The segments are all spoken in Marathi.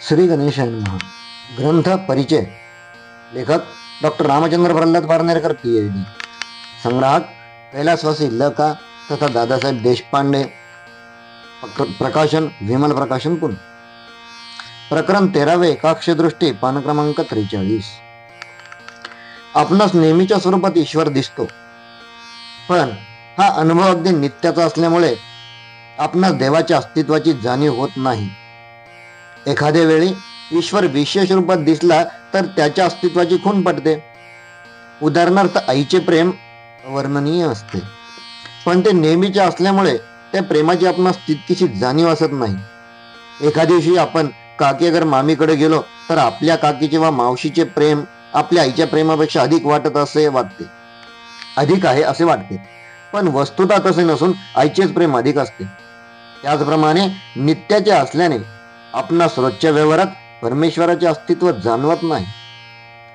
श्री गणेशाय नमः. ग्रंथ परिचय. लेखक डॉक्टर रामचंद्र प्रल्हाद पारनेरकर PhD. संग्राहक कैलासवासी ल.का. तथा दादासाहेब देशपांडे. प्रकाशन विमल प्रकाशन पुणे. प्रकरण 13वे. एकाक्षदृष्टी. पान क्रमांक 43. आपणास नेहमीच्या स्वरूपात ईश्वर दिसतो, पण हा अनुभव अगदी नित्याचा असल्यामुळे आपणास देवाच्या अस्तित्वाची जाणीव होत नाही. एखाद्या वेळी ईश्वर विशेष रूपात दिसला तर त्याच्या अस्तित्वाची खूण पडते. उदाहरणार्थ, आईचे प्रेम अवर्णनीय असते, पण ते नेहमीचे असल्यामुळे त्या प्रेमाची आपणास तितकीशी जाणीव असत नाही. एखाद्या दिवशी आपण काकी अगर मामीकडे गेलो तर आपल्या काकीचे वा मावशीचे प्रेम आपल्या आईच्या प्रेमापेक्षा अधिक आहे असे वाटते. पण वस्तुतः तसे नसून आईचेच प्रेम अधिक असते. त्याचप्रमाणे नित्याचे असल्याने आपणास रोजच्या व्यवहारात परमेश्वराचे अस्तित्व जाणवत नाही.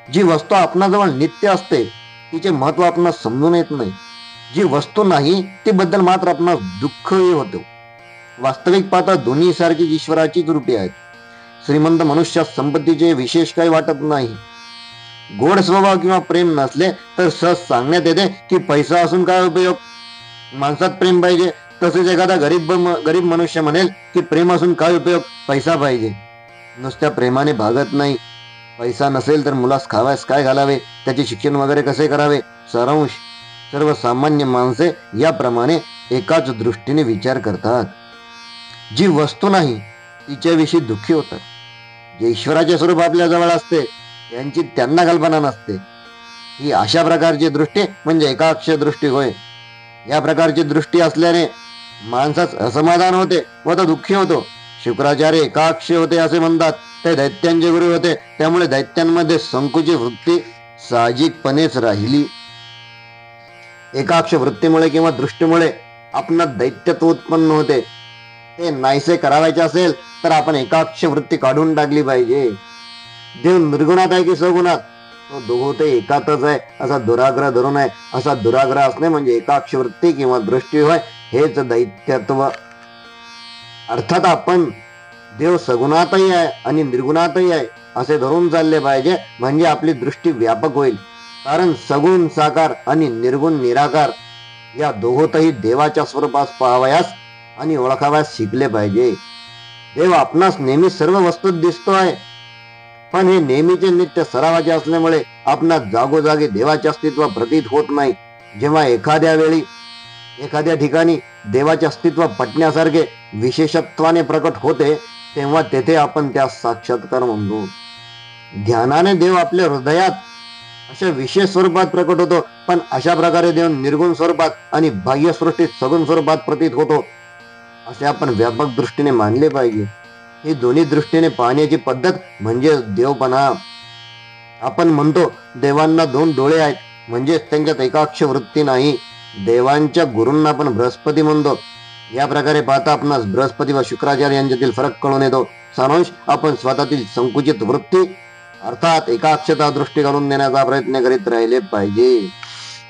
जी वस्तू आपणाजवळ नित्य असते तिचे महत्व आपणास समजून येत नाही. जी वस्तू नाही ती बद्दल मात्र आपणास दुःखही होतो. वास्तविक पाहता दोन्ही सारखी ईश्वराचीच रूपे आहेत. श्रीमंत मनुष्यास संपत्तीचे विशेष काही वाटत नाही. गोड स्वभाव किंवा प्रेम नसले तर सहज सांगण्यात येते की पैसा असून काय उपयोग, माणसात प्रेम पाहिजे. तसेच एखादा गरीब मनुष्य म्हणेल की प्रेम असून काय उपयोग, पैसा पाहिजे. नुसत्या प्रेमाने भागत नाही. पैसा नसेल तर मुलास खावास काय घालावे, त्याचे शिक्षण वगैरे कसे करावे. सारांश, सर्वसामान्य माणसे याप्रमाणे एकाच दृष्टीने विचार करतात. जी वस्तू नाही तिच्याविषयी दुःखी होतात. जे ईश्वराचे स्वरूप आपल्या जवळ असते यांची त्यांना कल्पना नसते. ही अशा प्रकारची दृष्टी म्हणजे एकाक्ष दृष्टी होय. या प्रकारची दृष्टी असल्याने माणसास असमाधान होते व तो दुःखी होतो. शुक्राचार्य एकाक्ष होते असे म्हणतात. ते दैत्यांचे गुरु होते, त्यामुळे दैत्यांमध्ये संकुची वृत्ती साहजिकपणेच राहिली. एकाक्ष वृत्तीमुळे किंवा दृष्टीमुळे आपणात दैत्यत्व उत्पन्न होते. ते नाहीसे करावायचे असेल तर आपण एकाक्ष वृत्ती काढून टाकली पाहिजे. देव निर्गुणात आहे की सगुणात, तो दोघं एकातच आहे असा दुराग्रह धरू नये. असा दुराग्रह असणे म्हणजे एकाक्ष वृत्ती किंवा दृष्टी होय, हेच दैत्यत्व. अर्थात आपण देव सगुणातही आहे आणि निर्गुणातही आहे असे धरून चालले पाहिजे, म्हणजे आपली दृष्टी व्यापक होईल. कारण सगुण साकार आणि निर्गुण निराकार या दोघोतही देवाच्या स्वरूपास पाहावयास आणि ओळखावयास शिकले पाहिजे. देव आपणास नेहमी सर्व वस्तूत दिसतो आहे, पण हे नेहमीचे नित्य सरावाचे असल्यामुळे आपणास जागोजागी देवाचे अस्तित्व प्रतीत होत नाही. जेव्हा एखाद्या वेळी एखाद्या ठिकाणी देवाचे अस्तित्व पटण्यासारखे विशेषत्वाने प्रकट होते तेव्हा तेथे आपण त्या साक्षात्कार म्हणतो. ध्यानाने देव आपल्या हृदयात अशा विशेष स्वरूपात प्रकट होतो, पण अशा प्रकारे देव निर्गुण स्वरूपात आणि बाह्यसृष्टीत सगुण स्वरूपात प्रतीत होतो असे आपण व्यापक दृष्टीने मानले पाहिजे. ही दोन्ही दृष्टीने पाहण्याची पद्धत म्हणजे देवपणा. आपण म्हणतो देवांना दोन डोळे आहेत, म्हणजे त्यांच्यात एकाक्ष वृत्ती नाही. देवांच्या गुरूंना आपण बृहस्पती म्हणतो. या प्रकारे पाहता आपणास बृहस्पती व शुक्राचार्य यांच्यातील फरक कळून येतो. सारांश, आपण स्वतःतील संकुचित वृत्ती अर्थात एकाक्षता दृष्टी घालून देण्याचा प्रयत्न करीत राहिले पाहिजे.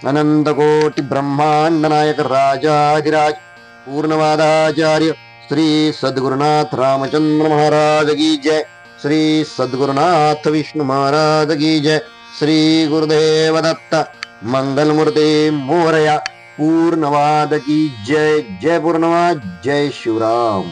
अनंत कोटी ब्रह्मांड नायक राजाधिराज पूर्णवादाचार्य श्री सद्गुरुनाथ रामचंद्र महाराज की जय. श्री सद्गुरुनाथ विष्णु महाराज की जय. श्री गुरुदेव दत्त मंगलमूर्ती मोरया. पूर्णवाद की जय. जय पूर्णवाद. जय शिवराम.